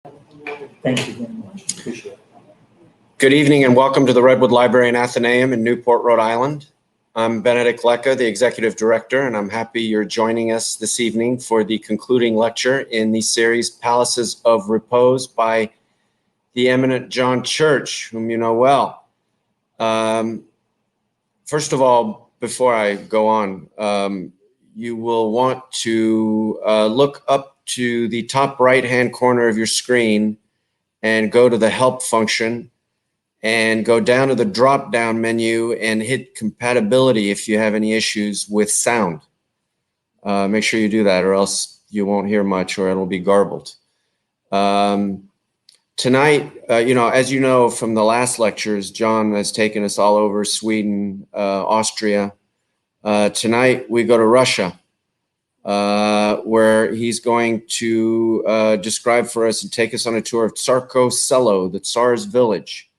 Thank you very much. Appreciate it. Good evening and welcome to the Redwood Library in Athenæum in Newport, Rhode Island. I'm Benedict Lecca, the Executive Director, and I'm happy you're joining us this evening for the concluding lecture in the series Palaces of Repose by the eminent John Tschirch, whom you know well. First of all, before I go on, you will want to look up to the top right-hand corner of your screen and go to the Help function and go down to the drop-down menu and hit Compatibility if you have any issues with sound. Make sure you do that or else you won't hear much or it'll be garbled. Tonight, as you know from the last lectures, John has taken us all over Sweden, Austria. Tonight we go to Russia, where he's going to describe for us and take us on a tour of Tsarskoe Selo, the Tsars village.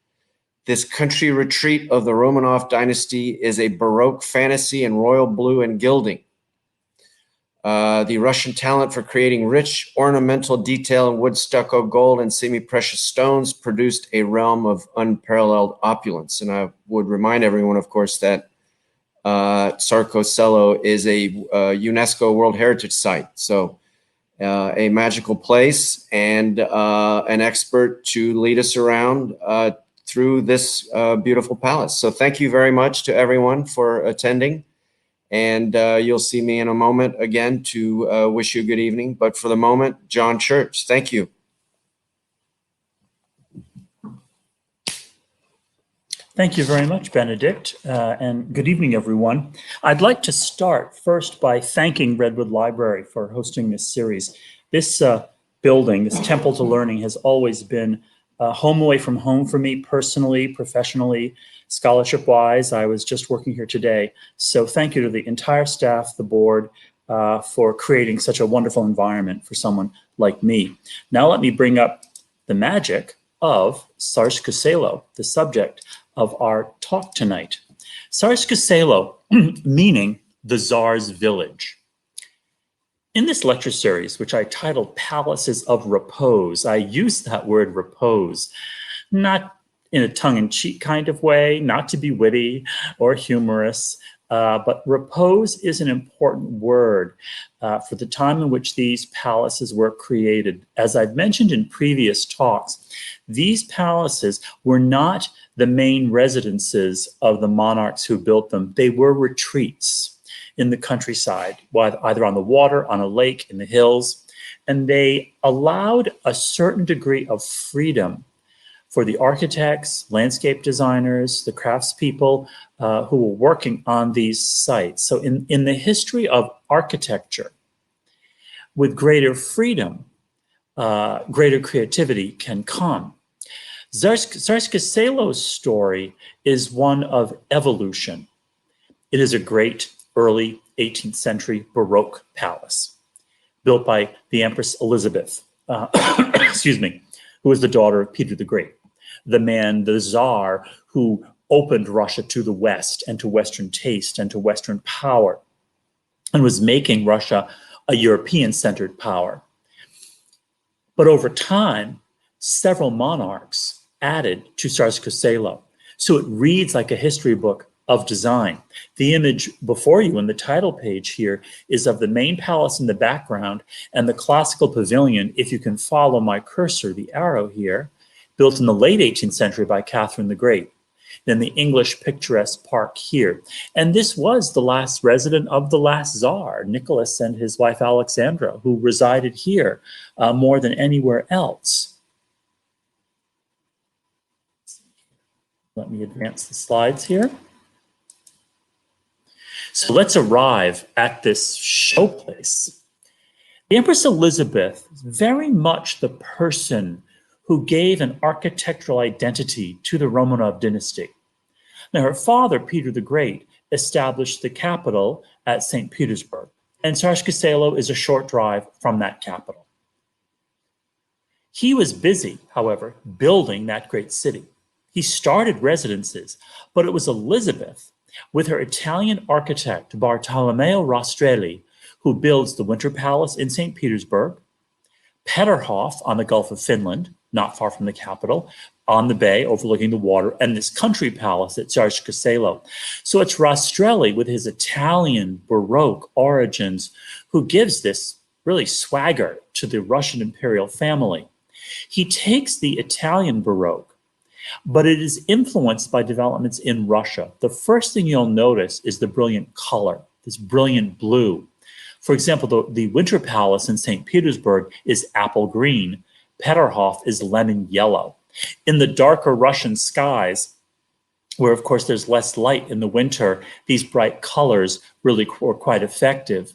This country retreat of the Romanov dynasty is a Baroque fantasy in royal blue and gilding. The Russian talent for creating rich ornamental detail in wood, stucco, gold, and semi-precious stones produced a realm of unparalleled opulence. And I would remind everyone, of course, that Tsarskoe Selo is a UNESCO World Heritage Site. So a magical place and an expert to lead us around through this beautiful palace. So thank you very much to everyone for attending. And you'll see me in a moment again to wish you a good evening. But for the moment, John Tschirch, thank you. Thank you very much, Benedict, and good evening, everyone. I'd like to start first by thanking Redwood Library for hosting this series. This building, this Temple to Learning, has always been home away from home for me personally, professionally, scholarship-wise. I was just working here today. So thank you to the entire staff, the board, for creating such a wonderful environment for someone like me. Now let me bring up the magic of Tsarskoe Selo, the subject of our talk tonight. Tsarskoe Selo, meaning the Tsar's village. In this lecture series, which I titled Palaces of Repose, I use that word repose, not in a tongue-in-cheek kind of way, not to be witty or humorous, but repose is an important word for the time in which these palaces were created. As I've mentioned in previous talks, these palaces were not the main residences of the monarchs who built them. They were retreats in the countryside, either on the water, on a lake, in the hills, and they allowed a certain degree of freedom for the architects, landscape designers, the craftspeople who were working on these sites. So in the history of architecture, with greater freedom, greater creativity can come. Tsarskoe Selo's story is one of evolution. It is a great early 18th century Baroque palace built by the Empress Elizabeth, excuse me, who was the daughter of Peter the Great, the Tsar who opened Russia to the West and to Western taste and to Western power and was making Russia a European-centered power. But over time, several monarchs added to Tsarskoe Selo. So it reads like a history book of design. The image before you in the title page here is of the main palace in the background and the classical pavilion, if you can follow my cursor, the arrow here, built in the late 18th century by Catherine the Great. Then the English picturesque park here. And this was the last resident of the last Tsar, Nicholas and his wife Alexandra, who resided here more than anywhere else. Let me advance the slides here. So let's arrive at this showplace. The Empress Elizabeth is very much the person who gave an architectural identity to the Romanov dynasty. Now, her father, Peter the Great, established the capital at St. Petersburg, and Tsarskoe Selo is a short drive from that capital. He was busy, however, building that great city. He started residences, but it was Elizabeth with her Italian architect Bartolomeo Rastrelli, who builds the Winter Palace in St. Petersburg, Peterhof on the Gulf of Finland, not far from the capital, on the bay overlooking the water, and this country palace at Tschirch Casillo. So it's Rastrelli with his Italian Baroque origins who gives this really swagger to the Russian imperial family. He takes the Italian Baroque, but it is influenced by developments in Russia. The first thing you'll notice is the brilliant color, this brilliant blue. For example, the Winter Palace in St. Petersburg is apple green. Peterhof is lemon yellow. In the darker Russian skies, where of course there's less light in the winter, these bright colors really were quite effective.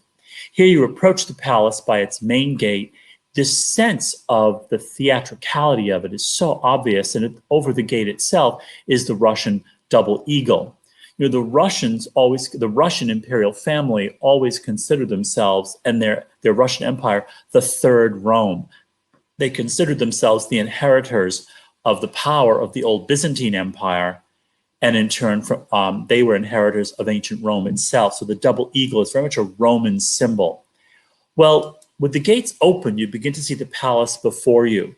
Here you approach the palace by its main gate. This sense of the theatricality of it is so obvious, and over the gate itself is the Russian double eagle. You know, the Russian imperial family always considered themselves and their Russian empire the third Rome. They considered themselves the inheritors of the power of the old Byzantine Empire, and in turn, they were inheritors of ancient Rome itself. So the double eagle is very much a Roman symbol. Well, with the gates open, you begin to see the palace before you.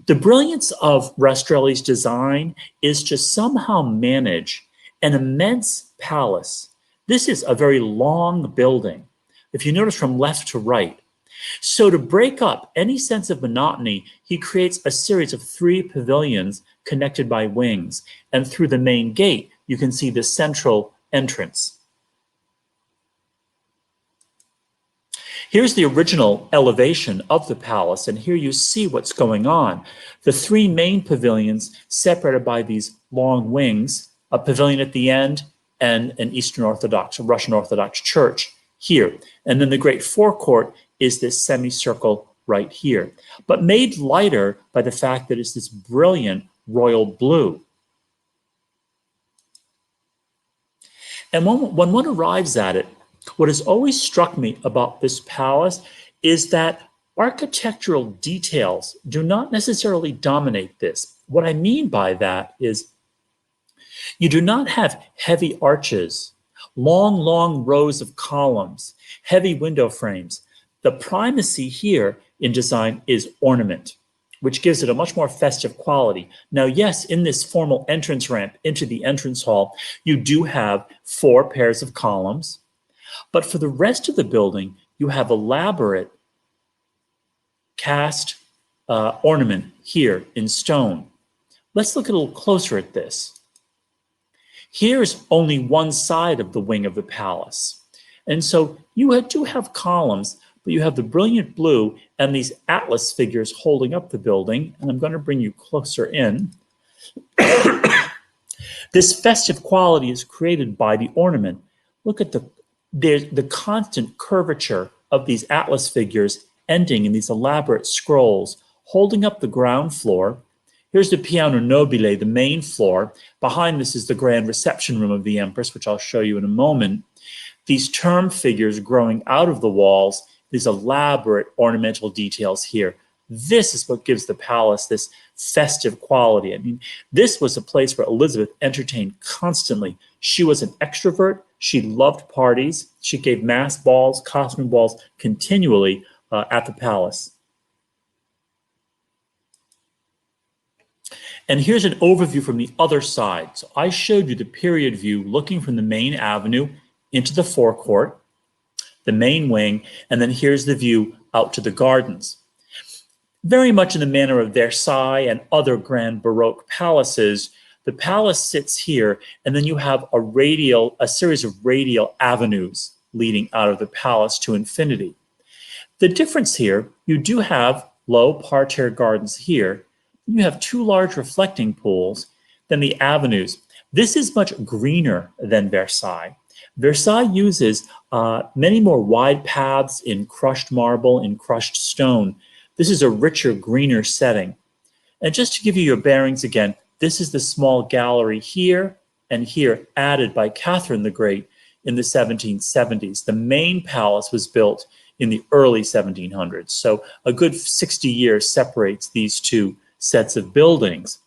The brilliance of Rastrelli's design is to somehow manage an immense palace. This is a very long building, if you notice from left to right. So to break up any sense of monotony, he creates a series of 3 pavilions connected by wings. And through the main gate, you can see the central entrance. Here's the original elevation of the palace, and here you see what's going on. The 3 main pavilions separated by these long wings, a pavilion at the end, and an Eastern Orthodox, a Russian Orthodox church here. And then the great forecourt is this semicircle right here, but made lighter by the fact that it's this brilliant royal blue. And when one arrives at it, what has always struck me about this palace is that architectural details do not necessarily dominate this. What I mean by that is you do not have heavy arches, long rows of columns, heavy window frames. The primacy here in design is ornament, which gives it a much more festive quality. Now, yes, in this formal entrance ramp into the entrance hall, you do have 4 pairs of columns, but for the rest of the building, you have elaborate cast ornament here in stone. Let's look a little closer at this. Here's only one side of the wing of the palace. And so you do have columns, but you have the brilliant blue and these atlas figures holding up the building. And I'm going to bring you closer in. This festive quality is created by the ornament. Look at the constant curvature of these atlas figures ending in these elaborate scrolls, holding up the ground floor. Here's the piano nobile, the main floor. Behind this is the grand reception room of the Empress, which I'll show you in a moment. These term figures growing out of the walls, these elaborate ornamental details here. This is what gives the palace this festive quality. I mean, this was a place where Elizabeth entertained constantly. She was an extrovert. She loved parties. She gave mass balls, costume balls continually at the palace. And here's an overview from the other side. So I showed you the period view looking from the main avenue into the forecourt, the main wing, and then here's the view out to the gardens. Very much in the manner of Versailles and other grand Baroque palaces, the palace sits here, and then you have a series of radial avenues leading out of the palace to infinity. The difference here, you do have low parterre gardens here. You have 2 large reflecting pools, then the avenues. This is much greener than Versailles. Versailles uses many more wide paths in crushed marble, in crushed stone. This is a richer, greener setting. And just to give you your bearings again, this is the small gallery here and here added by Catherine the Great in the 1770s. The main palace was built in the early 1700s. So a good 60 years separates these 2 sets of buildings.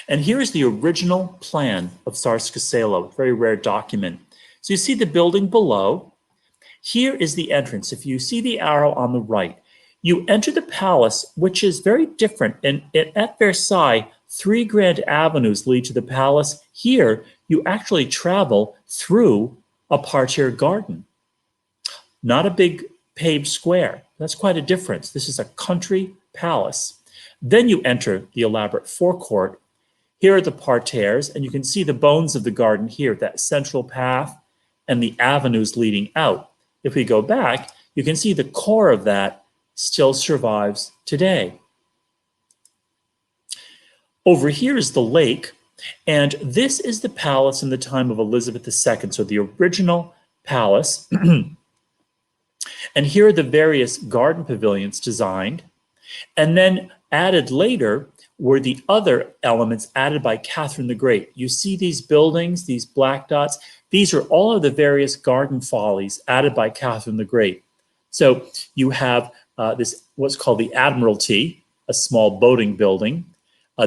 And here is the original plan of Sars Casillo, a very rare document. So you see the building below, Here is the entrance. If you see the arrow on the right, you enter the palace, which is very different. And at Versailles, 3 grand avenues lead to the palace. Here, you actually travel through a parterre garden, not a big paved square. That's quite a difference. This is a country palace. Then you enter the elaborate forecourt. Here are the parterres, and you can see the bones of the garden here, that central path and the avenues leading out. If we go back, you can see the core of that still survives today. Over here is the lake, and this is the palace in the time of Elizabeth II, so the original palace. And here are the various garden pavilions designed. And then added later were the other elements added by Catherine the Great. You see these buildings, these black dots. These are all of the various garden follies added by Catherine the Great. So you have this, what's called the Admiralty, a small boating building.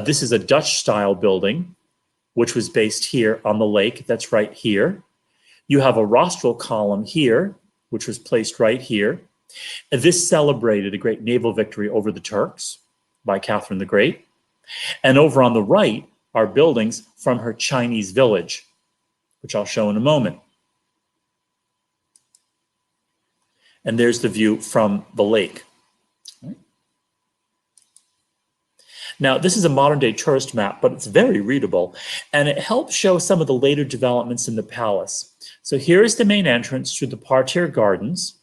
This is a Dutch-style building, which was based here on the lake. That's right here. You have a rostral column here, which was placed right here. And this celebrated a great naval victory over the Turks by Catherine the Great. And over on the right are buildings from her Chinese village, which I'll show in a moment. And there's the view from the lake. Now, this is a modern-day tourist map, but it's very readable, and it helps show some of the later developments in the palace. So here is the main entrance through the parterre gardens.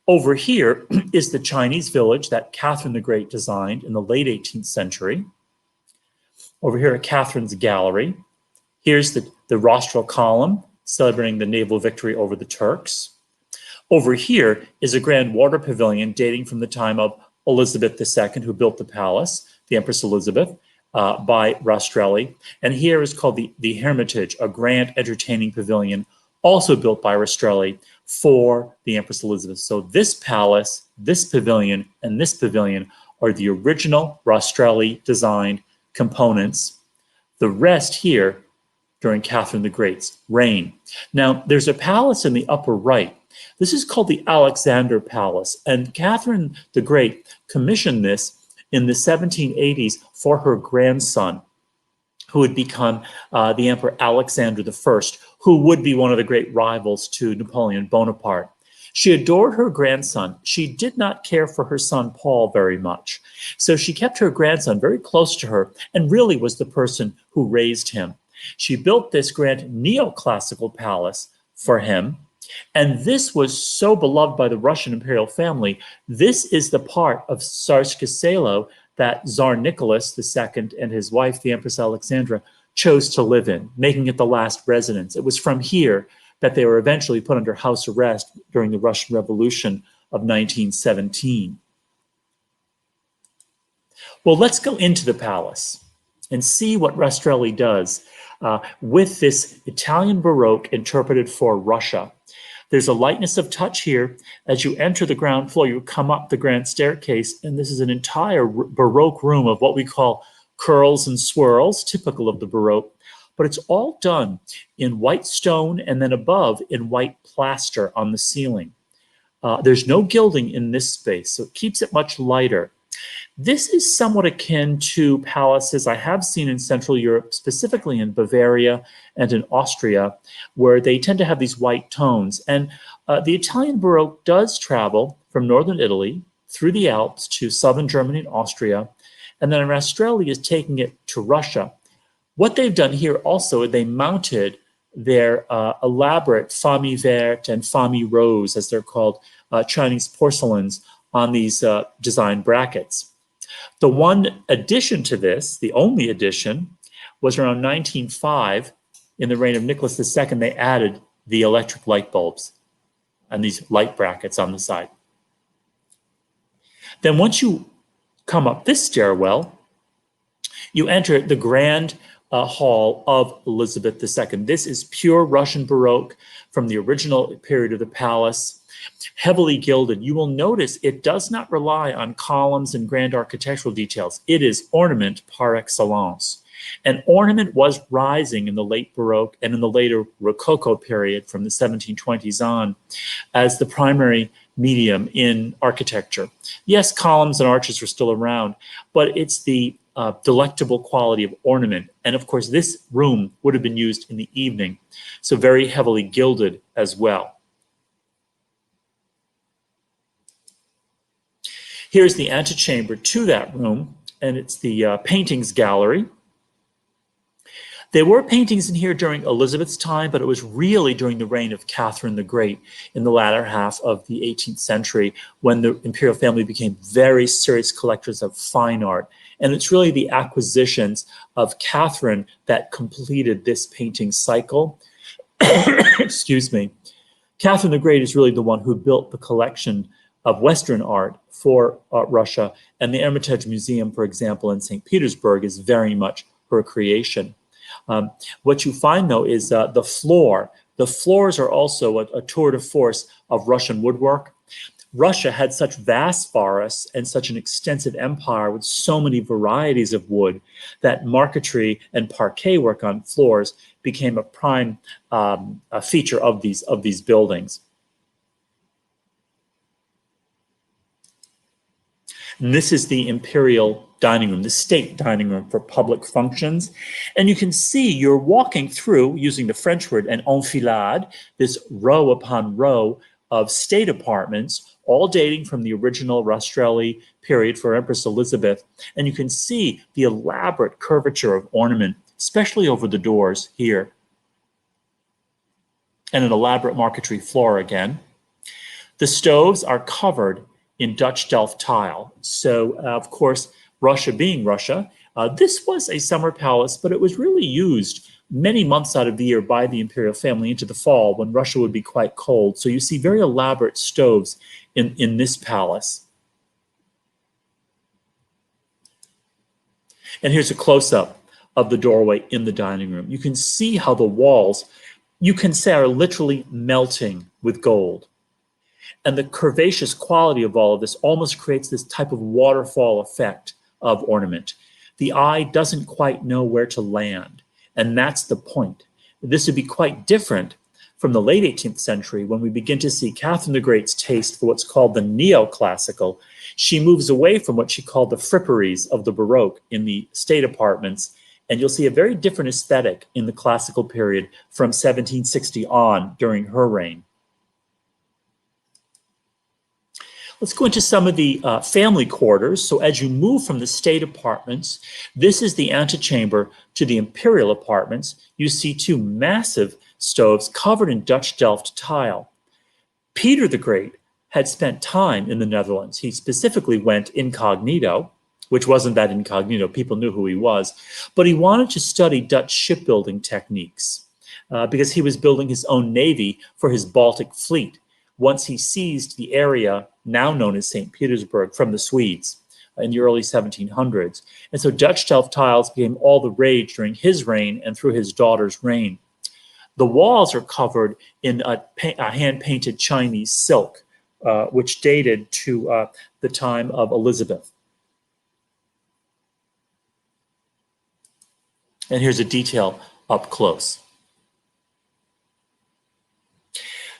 Over here is the Chinese village that Catherine the Great designed in the late 18th century. Over here at Catherine's Gallery. Here's the rostral column celebrating the naval victory over the Turks. Over here is a grand water pavilion dating from the time of Elizabeth II, who built the palace, the Empress Elizabeth, by Rastrelli. And here is called the Hermitage, a grand entertaining pavilion, also built by Rastrelli for the Empress Elizabeth. So this palace, this pavilion, and this pavilion are the original Rastrelli designed components. The rest here during Catherine the Great's reign. Now, there's a palace in the upper right. This is called the Alexandra Palace, and Catherine the Great commissioned this in the 1780s for her grandson, who would become the Emperor Alexander I, who would be one of the great rivals to Napoleon Bonaparte. She adored her grandson. She did not care for her son Paul very much. So she kept her grandson very close to her and really was the person who raised him. She built this grand neoclassical palace for him. And this was so beloved by the Russian imperial family. This is the part of Tsarskoe Selo that Tsar Nicholas II and his wife, the Empress Alexandra, chose to live in, making it the last residence. It was from here that they were eventually put under house arrest during the Russian Revolution of 1917. Well, let's go into the palace and see what Rastrelli does with this Italian Baroque interpreted for Russia. There's a lightness of touch here. As you enter the ground floor, you come up the grand staircase, and this is an entire Baroque room of what we call curls and swirls, typical of the Baroque. But it's all done in white stone and then above in white plaster on the ceiling. There's no gilding in this space, so it keeps it much lighter. This is somewhat akin to palaces I have seen in Central Europe, specifically in Bavaria and in Austria, where they tend to have these white tones. And the Italian Baroque does travel from northern Italy through the Alps to southern Germany and Austria, and then Rastrelli is taking it to Russia. What they've done here also, they mounted their elaborate famille verte and famille rose, as they're called, Chinese porcelains, on these design brackets. The one addition to this, the only addition, was around 1905. In the reign of Nicholas II, they added the electric light bulbs and these light brackets on the side. Then once you come up this stairwell, you enter the grand hall of Elizabeth II. This is pure Russian Baroque from the original period of the palace, heavily gilded. You will notice it does not rely on columns and grand architectural details. It is ornament par excellence. And ornament was rising in the late Baroque and in the later Rococo period from the 1720s on as the primary medium in architecture. Yes, columns and arches were still around, but it's the delectable quality of ornament. And of course, this room would have been used in the evening, so very heavily gilded as well. Here's the antechamber to that room, and it's the paintings gallery. There were paintings in here during Elizabeth's time, but it was really during the reign of Catherine the Great in the latter half of the 18th century when the imperial family became very serious collectors of fine art. And it's really the acquisitions of Catherine that completed this painting cycle. Excuse me. Catherine the Great is really the one who built the collection of Western art for Russia. And the Hermitage Museum, for example, in St. Petersburg is very much her creation. What you find, though, is the floor. The floors are also a tour de force of Russian woodwork. Russia had such vast forests and such an extensive empire with so many varieties of wood that marquetry and parquet work on floors became a prime feature of these buildings. And this is the imperial dining room, the state dining room for public functions. And you can see you're walking through, using the French word, an enfilade, this row upon row of state apartments, all dating from the original Rastrelli period for Empress Elizabeth. And you can see the elaborate curvature of ornament, especially over the doors here. And an elaborate marquetry floor again. The stoves are covered in Dutch Delft tile. So, of course, Russia being Russia, this was a summer palace, but it was really used many months out of the year by the imperial family into the fall when Russia would be quite cold. So you see very elaborate stoves in this palace. And here's a close-up of the doorway in the dining room. You can see how the walls, you can say, are literally melting with gold. And the curvaceous quality of all of this almost creates this type of waterfall effect of ornament. The eye doesn't quite know where to land, and that's the point. This would be quite different from the late 18th century when we begin to see Catherine the Great's taste for what's called the neoclassical. She moves away from what she called the fripperies of the Baroque in the state apartments, and you'll see a very different aesthetic in the classical period from 1760 on during her reign. Let's go into some of the family quarters. So as you move from the state apartments, this is the antechamber to the imperial apartments. You see two massive stoves covered in Dutch Delft tile. Peter the Great had spent time in the Netherlands. He specifically went incognito, which wasn't that incognito. People knew who he was. But he wanted to study Dutch shipbuilding techniques because he was building his own navy for his Baltic fleet once he seized the area now known as St. Petersburg from the Swedes in the early 1700s. And so Dutch Delft tiles became all the rage during his reign and through his daughter's reign. The walls are covered in a hand-painted Chinese silk, which dated to the time of Elizabeth. And here's a detail up close.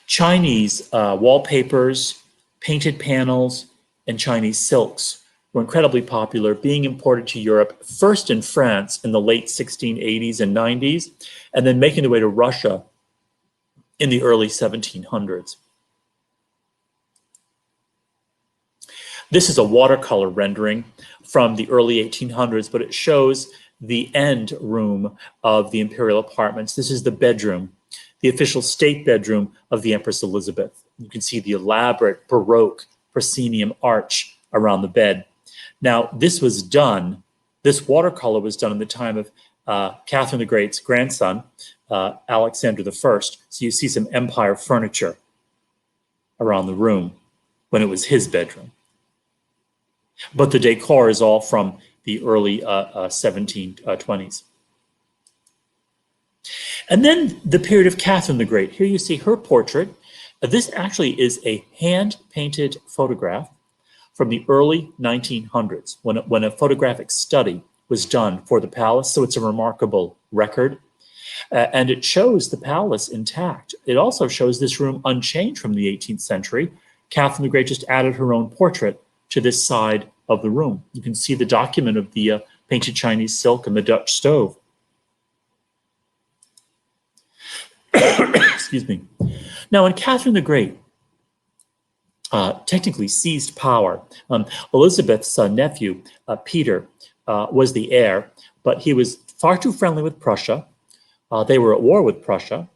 Chinese wallpapers, painted panels, and Chinese silks were incredibly popular, being imported to Europe, first in France in the late 1680s and 90s, and then making their way to Russia in the early 1700s. This is a watercolor rendering from the early 1800s, but it shows the end room of the imperial apartments. This is the bedroom, the official state bedroom of the Empress Elizabeth. You can see the elaborate Baroque proscenium arch around the bed. Now, this watercolor was done in the time of Catherine the Great's grandson, Alexandra I. So you see some empire furniture around the room when it was his bedroom. But the decor is all from the early 1720s. And then the period of Catherine the Great. Here you see her portrait. This actually is a hand-painted photograph from the early 1900s when a photographic study was done for the palace, so it's a remarkable record. And it shows the palace intact. It also shows this room unchanged from the 18th century. Catherine the Great just added her own portrait to this side of the room. You can see the document of the painted Chinese silk and the Dutch stove. Excuse me. Now, when Catherine the Great technically seized power, Elizabeth's nephew, Peter, was the heir, but he was far too friendly with Prussia. They were at war with Prussia,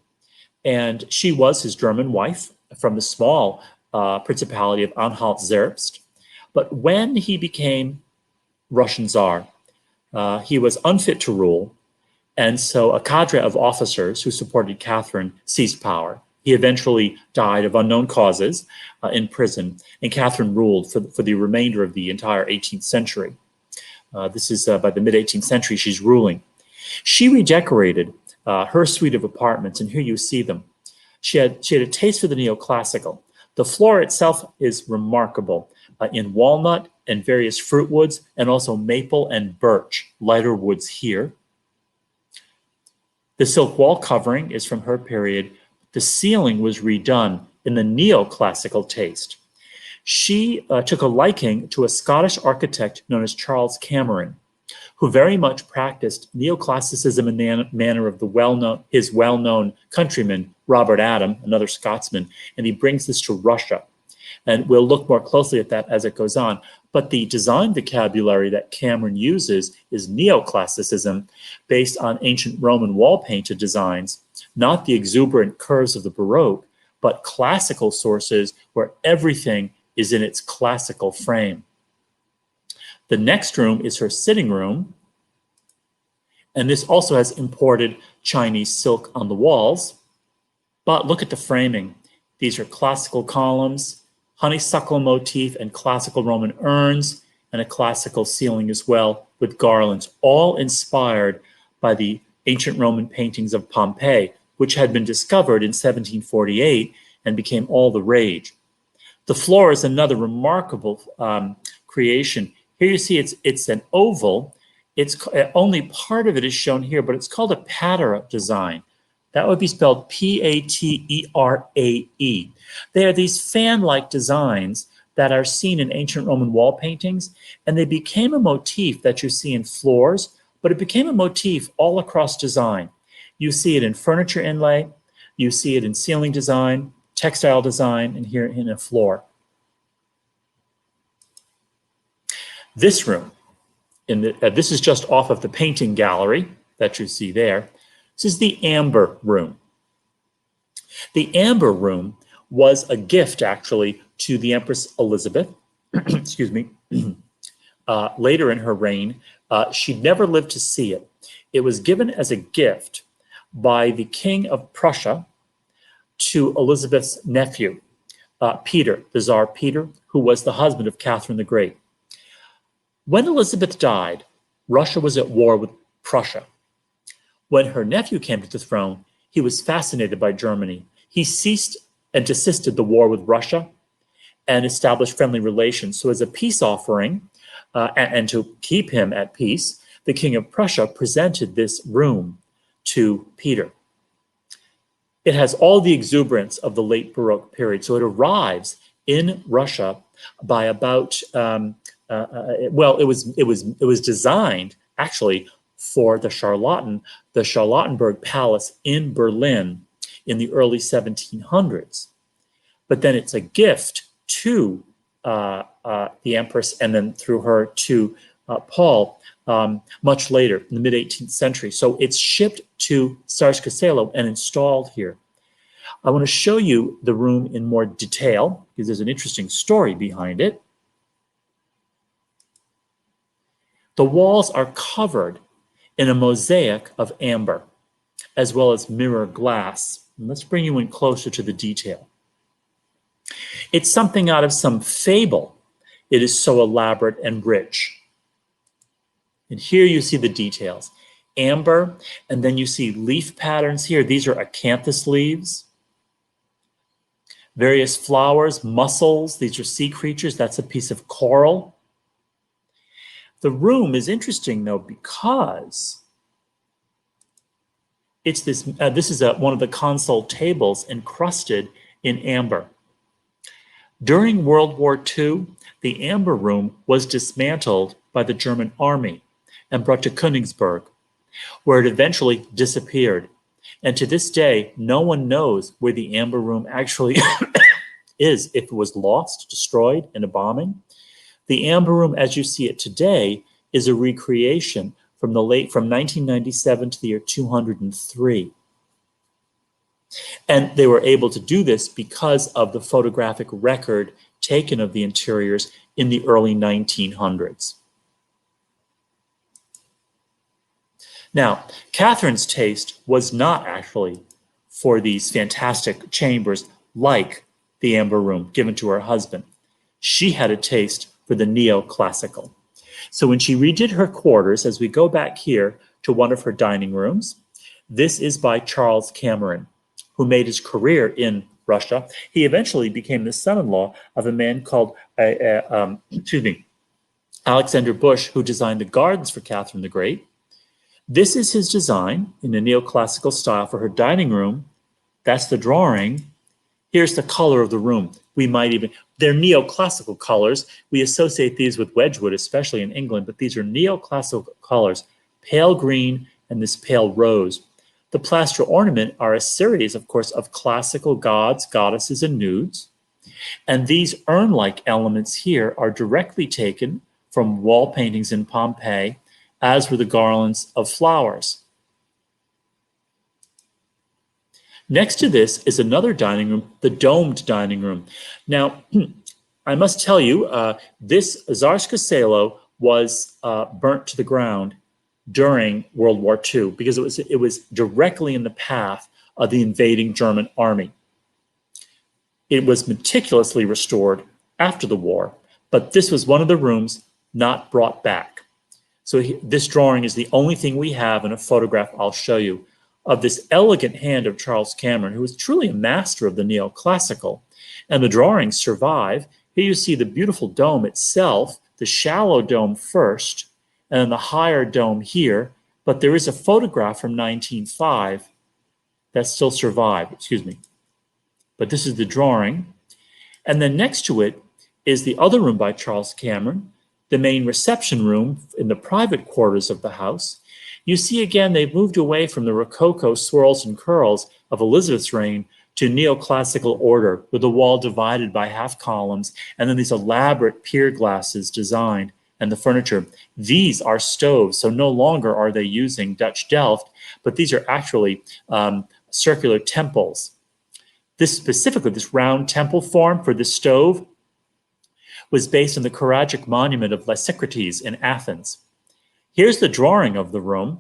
and she was his German wife from the small principality of Anhalt-Zerbst. But when he became Russian Tsar, he was unfit to rule, and so a cadre of officers who supported Catherine seized power. He eventually died of unknown causes in prison, and Catherine ruled for the remainder of the entire 18th century. This is by the mid-18th century she's ruling. She redecorated her suite of apartments, and here you see them. She had a taste for the neoclassical. The floor itself is remarkable in walnut and various fruit woods, and also maple and birch, lighter woods here. The silk wall covering is from her period. The ceiling was redone in the neoclassical taste. She took a liking to a Scottish architect known as Charles Cameron, who very much practiced neoclassicism in the manner of his well-known countryman, Robert Adam, another Scotsman, and he brings this to Russia. And we'll look more closely at that as it goes on. But the design vocabulary that Cameron uses is neoclassicism based on ancient Roman wall-painted designs, not the exuberant curves of the Baroque, but classical sources where everything is in its classical frame. The next room is her sitting room, and this also has imported Chinese silk on the walls. But look at the framing. These are classical columns, honeysuckle motif, and classical Roman urns, and a classical ceiling as well with garlands, all inspired by the ancient Roman paintings of Pompeii, which had been discovered in 1748 and became all the rage. The floor is another remarkable creation. Here you see it's an oval. It's only part of it is shown here, but it's called a patera design. That would be spelled P-A-T-E-R-A-E. They are these fan-like designs that are seen in ancient Roman wall paintings, and they became a motif that you see in floors, but it became a motif all across design. You see it in furniture inlay, you see it in ceiling design, textile design, and here in a floor. This room, this is just off of the painting gallery that you see there. This is the Amber Room. The Amber Room was a gift, actually, to the Empress Elizabeth, excuse me, later in her reign. She never lived to see it. It was given as a gift by the King of Prussia to Elizabeth's nephew, Peter, the Tsar Peter, who was the husband of Catherine the Great. When Elizabeth died, Russia was at war with Prussia. When her nephew came to the throne, he was fascinated by Germany. He ceased and desisted the war with Russia and established friendly relations. So as a peace offering, and to keep him at peace, the King of Prussia presented this room to Peter. It has all the exuberance of the late Baroque period. So it arrives in Russia by about, it was designed actually for the Charlottenburg Palace in Berlin in the early 1700s. But then it's a gift to the Empress, and then through her to Paul much later in the mid-18th century. So it's shipped to Sars Casillo and installed here. I want to show you the room in more detail because there's an interesting story behind it. The walls are covered in a mosaic of amber, as well as mirror glass. And let's bring you in closer to the detail. It's something out of some fable. It is so elaborate and rich. And here you see the details. Amber, and then you see leaf patterns here. These are acanthus leaves. Various flowers, mussels. These are sea creatures. That's a piece of coral. The room is interesting, though, because it's this. This is one of the console tables encrusted in amber. During World War II, the amber room was dismantled by the German army and brought to Königsberg, where it eventually disappeared. And to this day, no one knows where the amber room actually is, if it was lost, destroyed in a bombing. The amber room, as you see it today, is a recreation from 1997 to the year 203. And they were able to do this because of the photographic record taken of the interiors in the early 1900s. Now, Catherine's taste was not actually for these fantastic chambers like the amber room given to her husband. She had a taste for the neoclassical. So when she redid her quarters, as we go back here to one of her dining rooms, this is by Charles Cameron, who made his career in Russia. He eventually became the son-in-law of a man called Alexander Bush, who designed the gardens for Catherine the Great. This is his design in a neoclassical style for her dining room. That's the drawing. Here's the color of the room. They're neoclassical colors. We associate these with Wedgwood, especially in England, but these are neoclassical colors, pale green and this pale rose. The plaster ornament are a series, of course, of classical gods, goddesses, and nudes. And these urn-like elements here are directly taken from wall paintings in Pompeii, as were the garlands of flowers. Next to this is another dining room, the domed dining room. Now, I must tell you, this Tsarskoe Selo was burnt to the ground during World War II because it was directly in the path of the invading German army. It was meticulously restored after the war, but this was one of the rooms not brought back. So this drawing is the only thing we have in a photograph I'll show you of this elegant hand of Charles Cameron, who was truly a master of the neoclassical. And the drawings survive. Here you see the beautiful dome itself, the shallow dome first, and then the higher dome here. But there is a photograph from 1905 that still survived, But this is the drawing. And then next to it is the other room by Charles Cameron, the main reception room in the private quarters of the house. You see again, they've moved away from the Rococo swirls and curls of Elizabeth's reign to neoclassical order, with the wall divided by half columns, and then these elaborate pier glasses designed, and the furniture. These are stoves, so no longer are they using Dutch Delft, but these are actually circular temples. This round temple form for the stove was based on the choragic monument of Lysicrates in Athens. Here's the drawing of the room.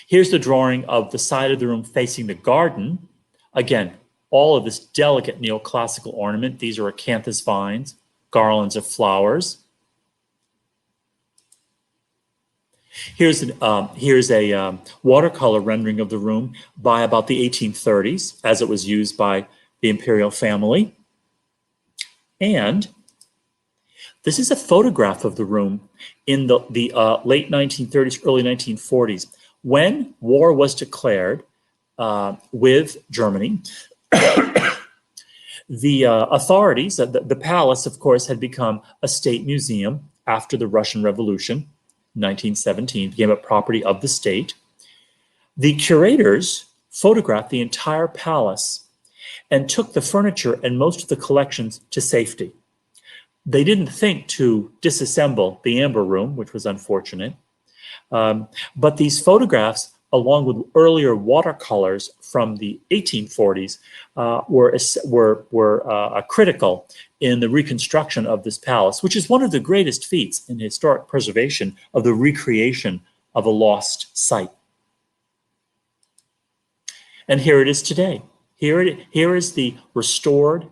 Here's the drawing of the side of the room facing the garden. Again, all of this delicate neoclassical ornament. These are acanthus vines, garlands of flowers. Here's a watercolor rendering of the room by about the 1830s, as it was used by the imperial family. And this is a photograph of the room in the late 1930s, early 1940s. When war was declared with Germany, the authorities, the palace, of course, had become a state museum after the Russian Revolution, 1917, became a property of the state. The curators photographed the entire palace and took the furniture and most of the collections to safety. They didn't think to disassemble the amber room, which was unfortunate. But these photographs, along with earlier watercolors from the 1840s, were critical in the reconstruction of this palace, which is one of the greatest feats in historic preservation of the recreation of a lost site. And here it is today. Here is the restored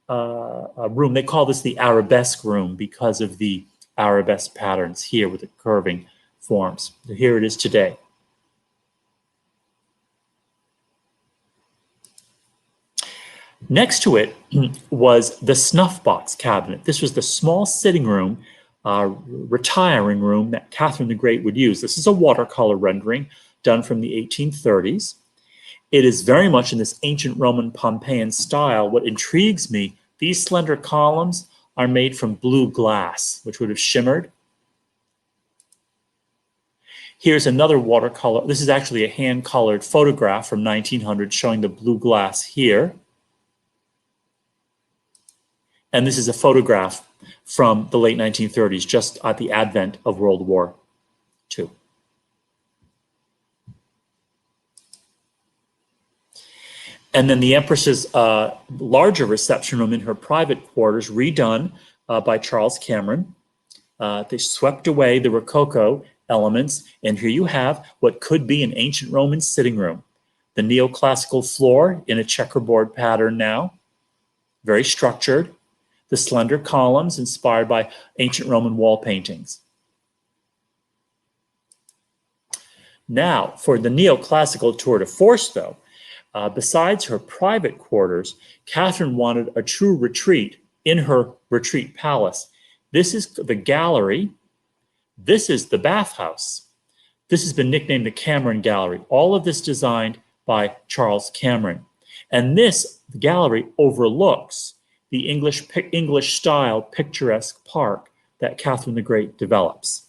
room. They call this the arabesque room because of the arabesque patterns here with the curving forms. Here it is today. Next to it was the snuff box cabinet. This was the small sitting room retiring room that Catherine the Great would use. This is a watercolor rendering done from the 1830s. It is very much in this ancient Roman Pompeian style. What intrigues me, these slender columns are made from blue glass, which would have shimmered. Here's another watercolor. This is actually a hand-colored photograph from 1900 showing the blue glass here. And this is a photograph from the late 1930s, just at the advent of World War II. And then the Empress's larger reception room in her private quarters, redone by Charles Cameron. They swept away the Rococo elements, and here you have what could be an ancient Roman sitting room. The neoclassical floor in a checkerboard pattern now, very structured. The slender columns inspired by ancient Roman wall paintings. Now, for the neoclassical tour de force, though, besides her private quarters, Catherine wanted a true retreat in her retreat palace. This is the gallery. This is the bathhouse. This has been nicknamed the Cameron Gallery. All of this designed by Charles Cameron. And this gallery overlooks the English-style picturesque park that Catherine the Great develops.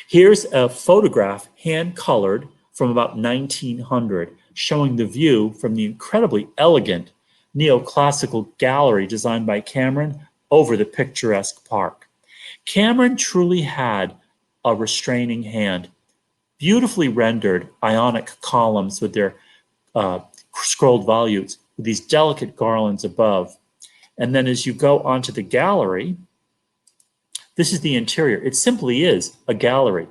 Here's a photograph, hand-colored, from about 1900, showing the view from the incredibly elegant neoclassical gallery designed by Cameron over the picturesque park. Cameron truly had a restraining hand. Beautifully rendered Ionic columns with their scrolled volutes, with these delicate garlands above. And then as you go onto the gallery, this is the interior. It simply is a gallery.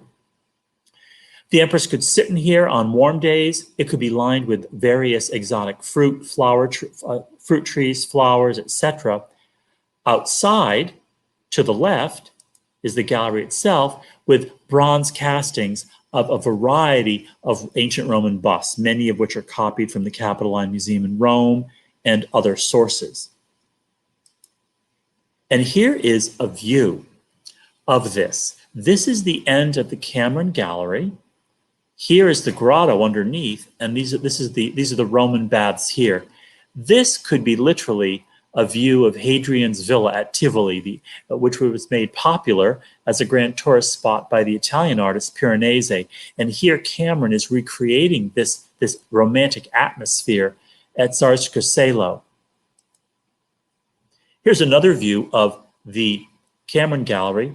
The Empress could sit in here on warm days. It could be lined with various exotic fruit, fruit trees, flowers, etc. Outside, to the left, is the gallery itself with bronze castings of a variety of ancient Roman busts, many of which are copied from the Capitoline Museum in Rome and other sources. And here is a view of this. This is the end of the Cameron Gallery. Here is the grotto underneath, and these are the Roman baths here. This could be literally a view of Hadrian's villa at Tivoli, which was made popular as a grand tourist spot by the Italian artist Piranesi. And here Cameron is recreating this romantic atmosphere at Tsarskoe Selo. Here's another view of the Cameron Gallery.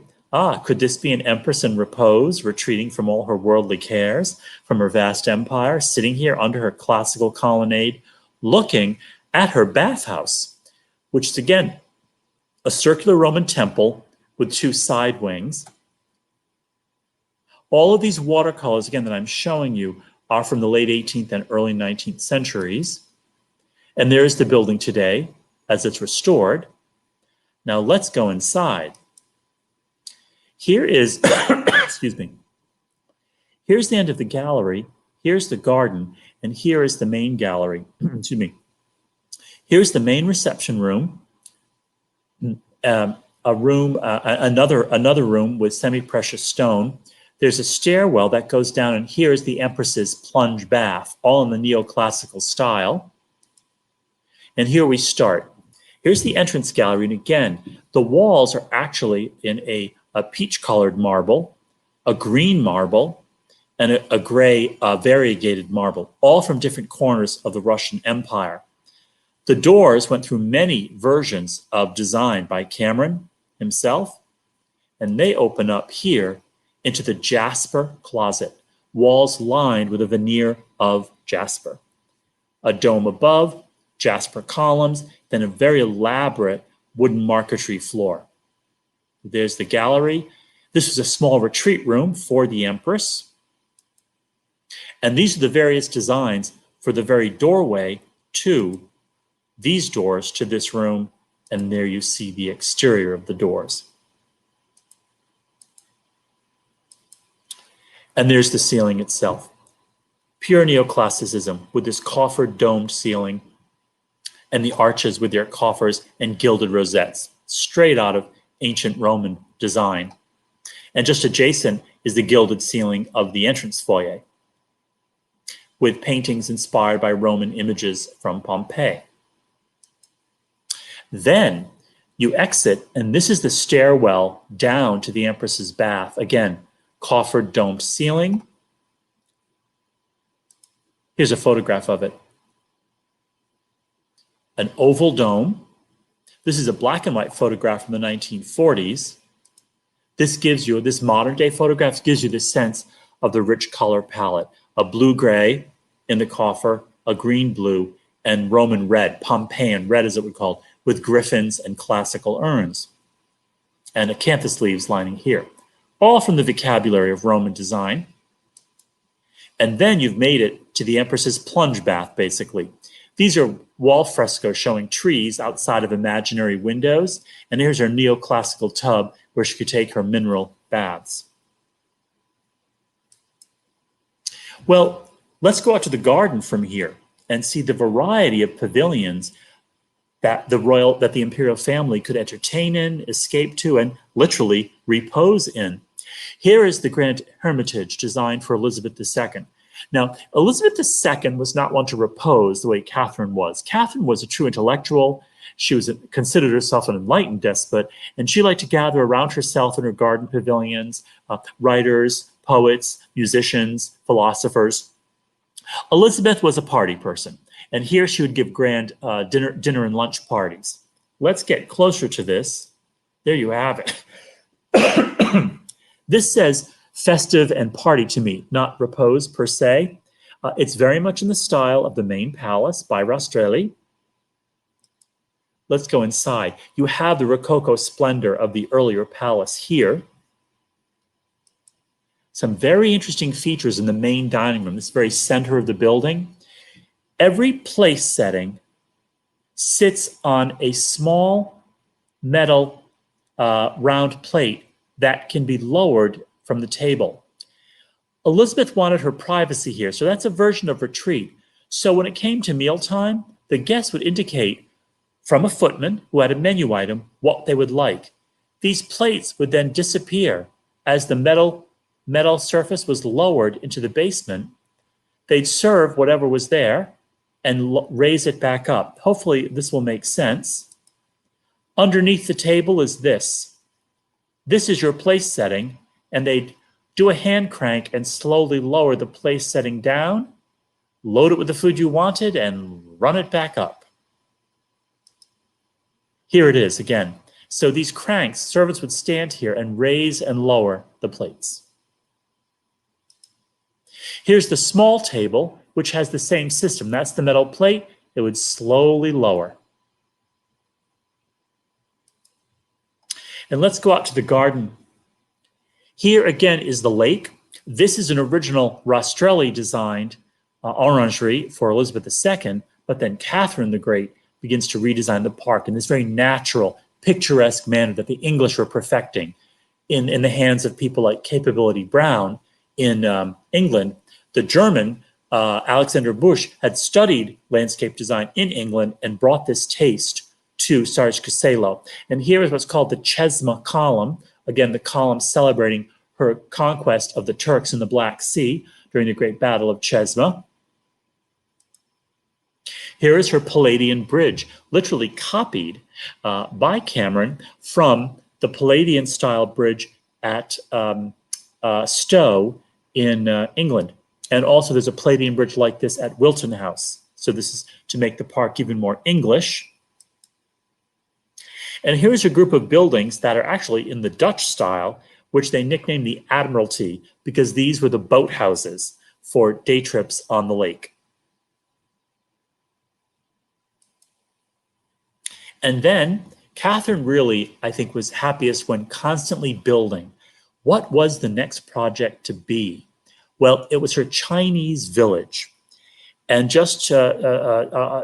Could this be an empress in repose, retreating from all her worldly cares, from her vast empire, sitting here under her classical colonnade, looking at her bathhouse, which is, again, a circular Roman temple with two side wings. All of these watercolors, again, that I'm showing you are from the late 18th and early 19th centuries. And there's the building today as it's restored. Now let's go inside. Here is, excuse me, here's the end of the gallery, here's the garden, and here is the main gallery, excuse me. Here's the main reception room, another room with semi-precious stone. There's a stairwell that goes down, and here's the Empress's plunge bath, all in the neoclassical style. And here we start. Here's the entrance gallery, and again, the walls are actually in a peach-colored marble, a green marble, and a gray variegated marble, all from different corners of the Russian Empire. The doors went through many versions of design by Cameron himself, and they open up here into the jasper closet, walls lined with a veneer of jasper. A dome above, jasper columns, then a very elaborate wooden marquetry floor. There's the gallery. This is a small retreat room for the Empress. And these are the various designs for the very doorway to these doors to this room. And there you see the exterior of the doors. And there's the ceiling itself. Pure neoclassicism with this coffered domed ceiling and the arches with their coffers and gilded rosettes. straight out of ancient Roman design. And just adjacent is the gilded ceiling of the entrance foyer, with paintings inspired by Roman images from Pompeii. Then you exit, and this is the stairwell down to the Empress's bath. Again, coffered domed ceiling. Here's a photograph of it. An oval dome. This is a black and white photograph from the 1940s. This modern day photograph gives you the sense of the rich color palette. A blue-gray in the coffer, a green-blue, and Roman red, Pompeian red as it would be called, with griffins and classical urns. And acanthus leaves lining here. All from the vocabulary of Roman design. And then you've made it to the Empress's plunge bath, basically. These are wall frescoes showing trees outside of imaginary windows. And here's her neoclassical tub where she could take her mineral baths. Well, let's go out to the garden from here and see the variety of pavilions that the imperial family could entertain in, escape to, and literally repose in. Here is the grand Hermitage designed for Elizabeth II. Now, Elizabeth II was not one to repose the way Catherine was. Catherine was a true intellectual. She considered herself an enlightened despot, and she liked to gather around herself in her garden pavilions writers, poets, musicians, philosophers. Elizabeth was a party person, and here she would give grand dinner and lunch parties. Let's get closer to this. There you have it. This says festive and party to me, not repose per se. It's very much in the style of the main palace by Rastrelli. Let's go inside. You have the Rococo splendor of the earlier palace here. Some very interesting features in the main dining room, this very center of the building. Every place setting sits on a small metal round plate that can be lowered from the table. Elizabeth wanted her privacy here, so that's a version of retreat. So when it came to mealtime, the guests would indicate from a footman who had a menu item what they would like. These plates would then disappear as the metal surface was lowered into the basement. They'd serve whatever was there and raise it back up. Hopefully this will make sense. Underneath the table is this. This is your place setting, and they'd do a hand crank and slowly lower the place setting down, load it with the food you wanted, and run it back up. Here it is again. So these cranks, servants would stand here and raise and lower the plates. Here's the small table, which has the same system. That's the metal plate. It would slowly lower. And let's go out to the garden. Here again is the lake. This is an original Rastrelli designed orangery for Elizabeth II, but then Catherine the Great begins to redesign the park in this very natural, picturesque manner that the English were perfecting in the hands of people like Capability Brown in England. The German, Alexander Busch, had studied landscape design in England and brought this taste to Sars Casillo. And here is what's called the Chesma column. Again, the column celebrating her conquest of the Turks in the Black Sea during the Great Battle of Chesma. Here is her Palladian bridge, literally copied by Cameron from the Palladian-style bridge at Stowe in England. And also there's a Palladian bridge like this at Wilton House. So this is to make the park even more English. And here's a group of buildings that are actually in the Dutch style, which they nicknamed the Admiralty because these were the boathouses for day trips on the lake. And then Catherine really, I think, was happiest when constantly building. What was the next project to be? Well, it was her Chinese village. And just in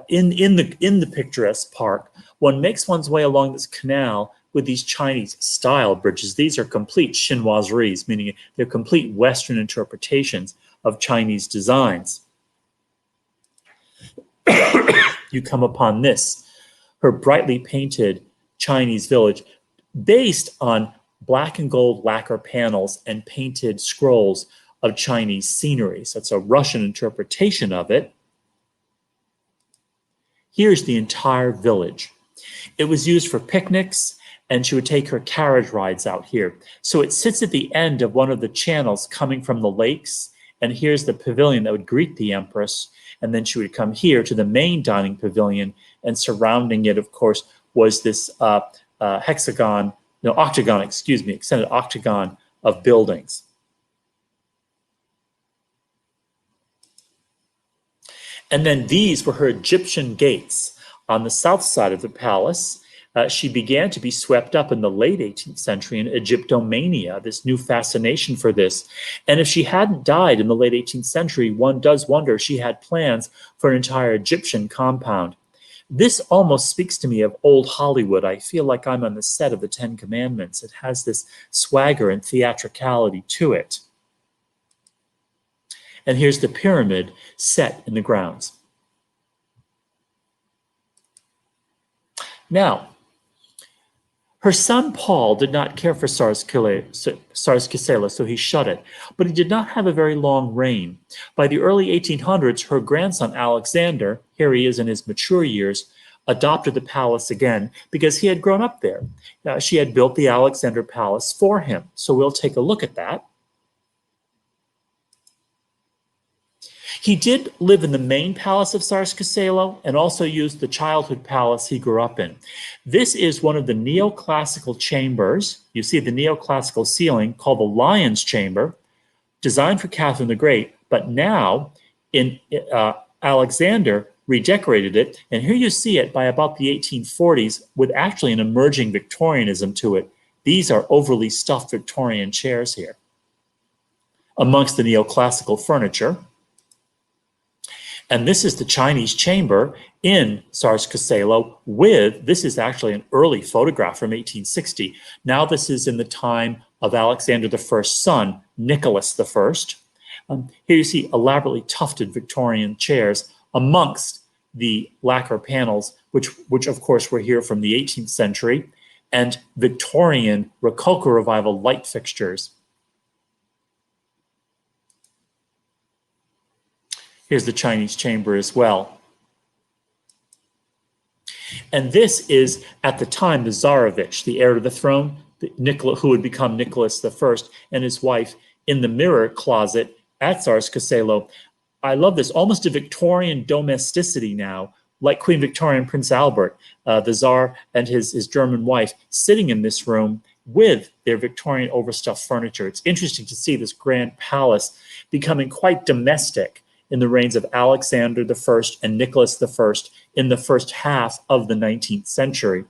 the picturesque park, one makes one's way along this canal with these Chinese style bridges. These are complete chinoiseries, meaning they're complete Western interpretations of Chinese designs. You come upon this, her brightly painted Chinese village based on black and gold lacquer panels and painted scrolls of Chinese scenery. So it's a Russian interpretation of it. Here's the entire village. It was used for picnics, and she would take her carriage rides out here. So it sits at the end of one of the channels coming from the lakes, and here's the pavilion that would greet the Empress, and then she would come here to the main dining pavilion, and surrounding it, of course, was this octagon, extended octagon of buildings. And then these were her Egyptian gates on the south side of the palace. She began to be swept up in the late 18th century in Egyptomania, this new fascination for this. And if she hadn't died in the late 18th century, one does wonder if she had plans for an entire Egyptian compound. This almost speaks to me of old Hollywood. I feel like I'm on the set of the Ten Commandments. It has this swagger and theatricality to it. And here's the pyramid set in the grounds. Now, her son Paul did not care for Tsarskoe, so he shut it, but he did not have a very long reign. By the early 1800s, her grandson Alexander, here he is in his mature years, adopted the palace again because he had grown up there. She had built the Alexander Palace for him, so we'll take a look at that. He did live in the main palace of Tsarskoe and also used the childhood palace he grew up in. This is one of the neoclassical chambers. You see the neoclassical ceiling called the Lion's Chamber, designed for Catherine the Great, but now Alexander redecorated it, and here you see it by about the 1840s with actually an emerging Victorianism to it. These are overly stuffed Victorian chairs here amongst the neoclassical furniture. And this is the Chinese chamber in Tsarskoe with, this is actually an early photograph from 1860. Now this is in the time of Alexander I's son, Nicholas I. Here you see elaborately tufted Victorian chairs amongst the lacquer panels, which of course were here from the 18th century, and Victorian Rococo Revival light fixtures. Here's the Chinese chamber as well. And this is, at the time, the Tsarevich, the heir to the throne, who would become Nicholas I, and his wife in the mirror closet at Tsarskoe. I love this, almost a Victorian domesticity now, like Queen Victoria and Prince Albert, the Tsar and his German wife sitting in this room with their Victorian overstuffed furniture. It's interesting to see this grand palace becoming quite domestic in the reigns of Alexander I and Nicholas I in the first half of the 19th century.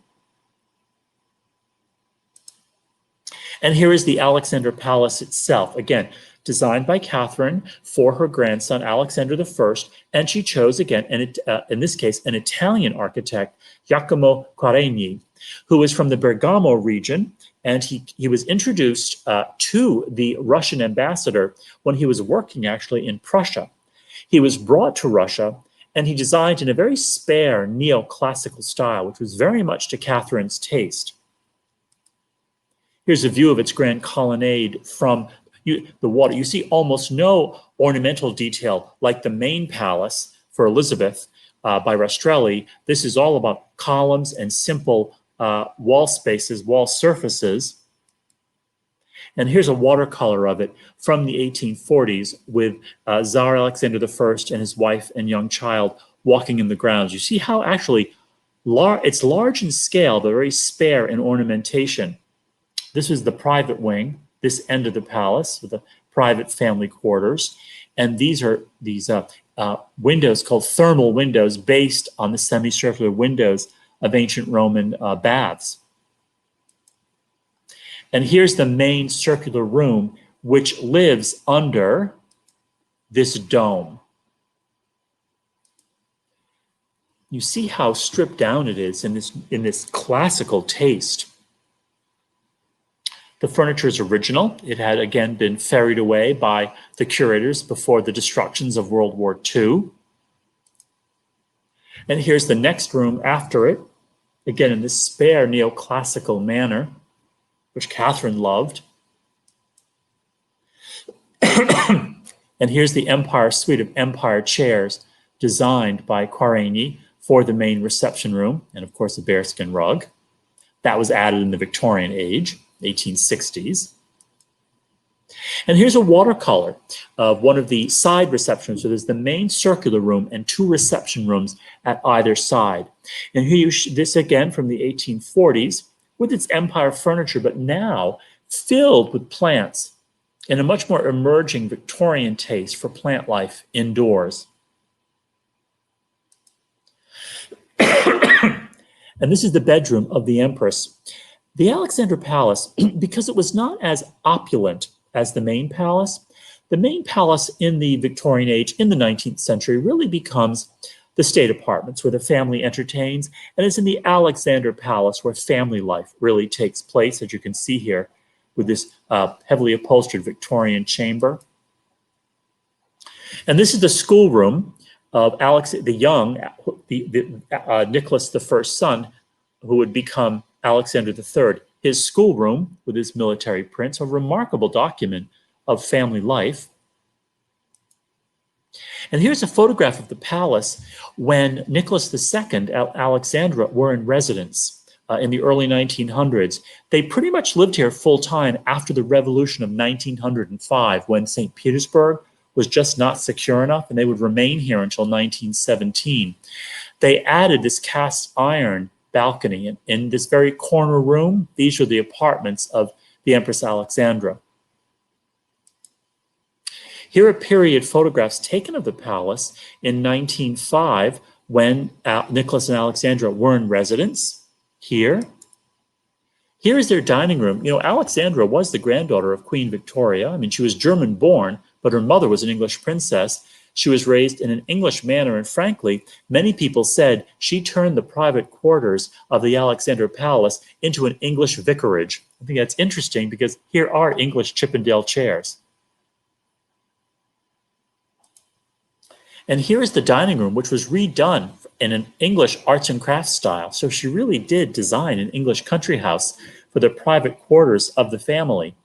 And here is the Alexander Palace itself, again, designed by Catherine for her grandson, Alexander I, and she chose, again, in this case, an Italian architect, Giacomo Quaregni, who was from the Bergamo region, and he was introduced to the Russian ambassador when he was working, actually, in Prussia. He was brought to Russia, and he designed in a very spare neoclassical style, which was very much to Catherine's taste. Here's a view of its grand colonnade from the water. You see almost no ornamental detail like the main palace for Elizabeth by Rastrelli. This is all about columns and simple wall spaces, wall surfaces. And here's a watercolor of it from the 1840s with Tsar Alexander I and his wife and young child walking in the grounds. You see how actually it's large in scale, but very spare in ornamentation. This is the private wing, this end of the palace with the private family quarters. And these are windows called thermal windows based on the semicircular windows of ancient Roman baths. And here's the main circular room, which lives under this dome. You see how stripped down it is in this classical taste. The furniture is original. It had, again, been ferried away by the curators before the destructions of World War II. And here's the next room after it. again in this spare neoclassical manner, which Catherine loved. And here's the Empire suite of Empire chairs designed by Quaregni for the main reception room, and of course a bearskin rug. That was added in the Victorian age, 1860s. And here's a watercolor of one of the side reception rooms. So there's the main circular room and two reception rooms at either side. And here this again from the 1840s with its Empire furniture, but now filled with plants in a much more emerging Victorian taste for plant life indoors. And this is the bedroom of the Empress. The Alexandra Palace, because it was not as opulent as the main palace in the Victorian age, in the 19th century, really becomes the state apartments where the family entertains, and it's in the Alexandra Palace where family life really takes place, as you can see here, with this heavily upholstered Victorian chamber. And this is the schoolroom of Nicholas the First son, who would become Alexander III. His schoolroom with his military prints, a remarkable document of family life. And here's a photograph of the palace when Nicholas II, Alexandra, were in residence in the early 1900s. They pretty much lived here full time after the revolution of 1905, when St. Petersburg was just not secure enough, and they would remain here until 1917. They added this cast iron balcony, and in this very corner room, these are the apartments of the Empress Alexandra. Here are period photographs taken of the palace in 1905 when Nicholas and Alexandra were in residence. Here is their dining room. You know, Alexandra was the granddaughter of Queen Victoria. I mean, she was German born, but her mother was an English princess. She was raised in an English manner, and frankly, many people said she turned the private quarters of the Alexandra Palace into an English vicarage. I think that's interesting because here are English Chippendale chairs. And here is the dining room, which was redone in an English arts and crafts style. So she really did design an English country house for the private quarters of the family.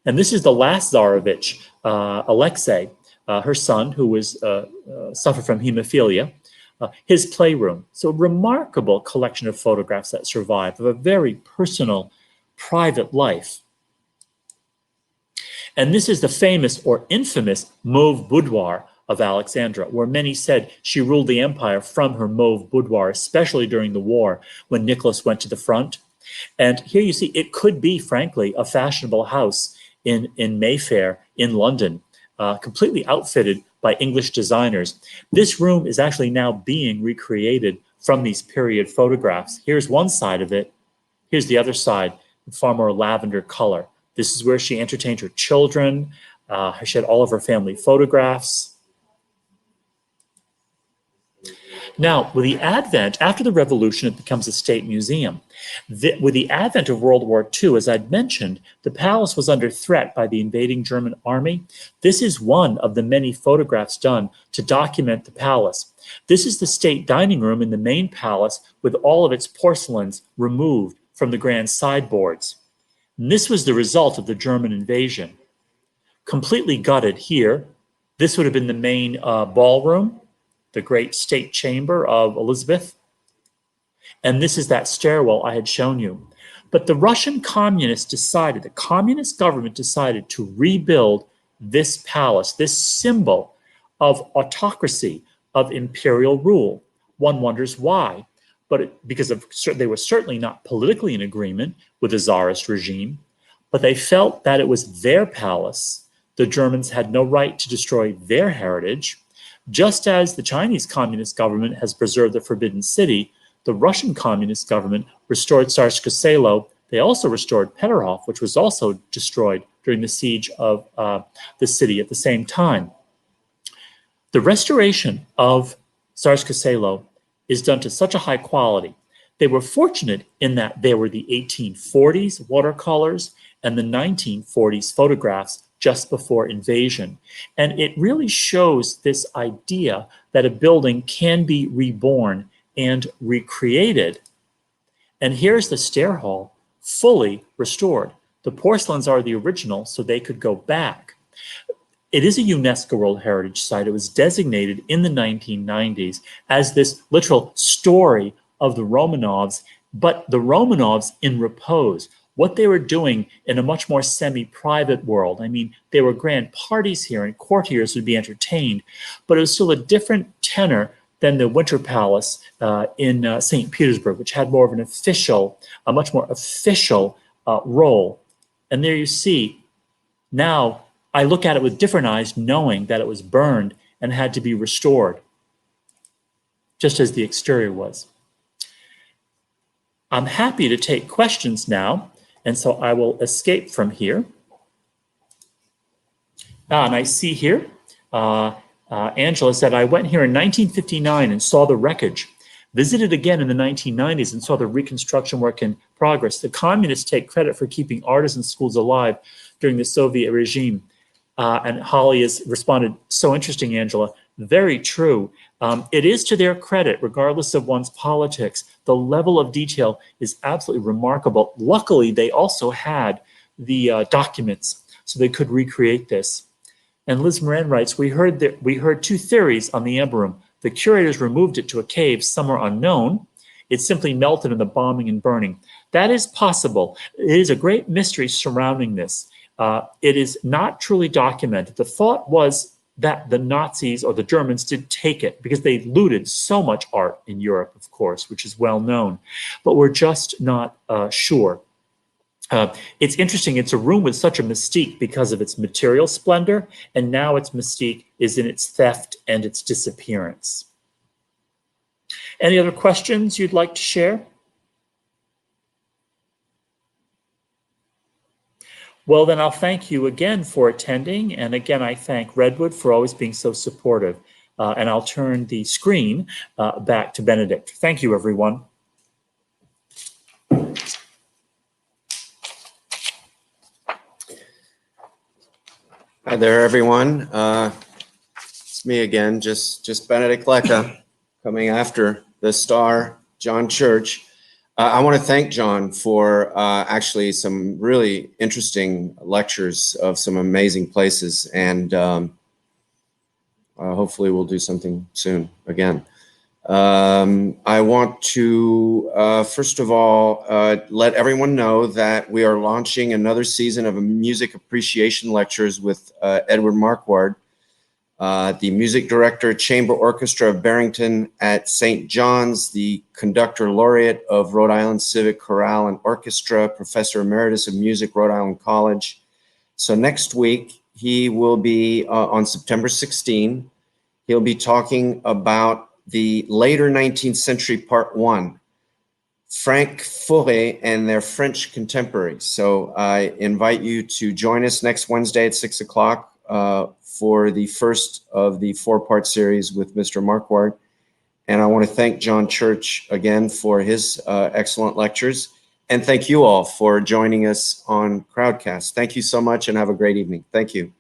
And this is the last Tsarevich, Alexei, her son, who was suffered from hemophilia, his playroom. So a remarkable collection of photographs that survive of a very personal, private life. And this is the famous or infamous mauve boudoir of Alexandra, where many said she ruled the empire from her mauve boudoir, especially during the war when Nicholas went to the front. And here you see it could be, frankly, a fashionable house in Mayfair in London, completely outfitted by English designers. This room is actually now being recreated from these period photographs. Here's one side of it. Here's the other side, in far more lavender color. This is where she entertained her children. She had all of her family photographs. Now, with the advent, after the revolution, it becomes a state museum. With the advent of World War II, as I'd mentioned, the palace was under threat by the invading German army. This is one of the many photographs done to document the palace. This is the state dining room in the main palace with all of its porcelains removed from the grand sideboards. And this was the result of the German invasion. Completely gutted here. This would have been the main ballroom, the great state chamber of Elizabeth. And this is that stairwell I had shown you. But the Russian communists decided, the communist government decided to rebuild this palace, this symbol of autocracy, of imperial rule. One wonders why. But because they were certainly not politically in agreement with the Tsarist regime, but they felt that it was their palace. The Germans had no right to destroy their heritage. Just as the Chinese Communist government has preserved the Forbidden City, the Russian Communist government restored Tsarskoe Selo. They also restored Peterhof, which was also destroyed during the siege of the city at the same time. The restoration of Tsarskoe Selo is done to such a high quality. They were fortunate in that there were the 1840s watercolors and the 1940s photographs just before invasion. And it really shows this idea that a building can be reborn and recreated. And here's the Stair Hall, fully restored. The porcelains are the original, so they could go back. It is a UNESCO World Heritage Site. It was designated in the 1990s as this literal story of the Romanovs, but the Romanovs in repose. What they were doing in a much more semi-private world. I mean, there were grand parties here and courtiers would be entertained, but it was still a different tenor than the Winter Palace in St. Petersburg, which had more of an official, a much more official role. And there you see, now I look at it with different eyes, knowing that it was burned and had to be restored, just as the exterior was. I'm happy to take questions now, and so I will escape from here. And I see here, Angela said, I went here in 1959 and saw the wreckage. Visited again in the 1990s and saw the reconstruction work in progress. The communists take credit for keeping artisan schools alive during the Soviet regime. And Holly has responded, so interesting, Angela. Very true. It is to their credit, regardless of one's politics. The level of detail is absolutely remarkable. Luckily, they also had the documents, so they could recreate this. And Liz Moran writes, we heard two theories on the Amber Room. The curators removed it to a cave somewhere unknown. It simply melted in the bombing and burning. That is possible. It is a great mystery surrounding this. It is not truly documented. The thought was that the Nazis or the Germans did take it because they looted so much art in Europe, of course, which is well known. But we're just not sure. It's interesting. It's a room with such a mystique because of its material splendor, and now its mystique is in its theft and its disappearance. Any other questions you'd like to share? Well, then I'll thank you again for attending, and again I thank Redwood for always being so supportive. And I'll turn the screen back to Benedict. Thank you, everyone. Hi there, everyone. It's me again, just Benedict Lecca, coming after the star, John Tschirch. I want to thank John for actually some really interesting lectures of some amazing places, and hopefully we'll do something soon again. I want to, first of all, let everyone know that we are launching another season of music appreciation lectures with Edward Marquard, the music director, Chamber Orchestra of Barrington at St. John's, the conductor laureate of Rhode Island Civic Chorale and Orchestra, professor emeritus of music, Rhode Island College. So next week, he will be on September 16. He'll be talking about the later 19th century part 1, Frank Fauré and their French contemporaries. So I invite you to join us next Wednesday at 6 o'clock for the first of the 4-part series with Mr. Marquard. And I want to thank John Tschirch again for his excellent lectures. And thank you all for joining us on Crowdcast. Thank you so much and have a great evening. Thank you.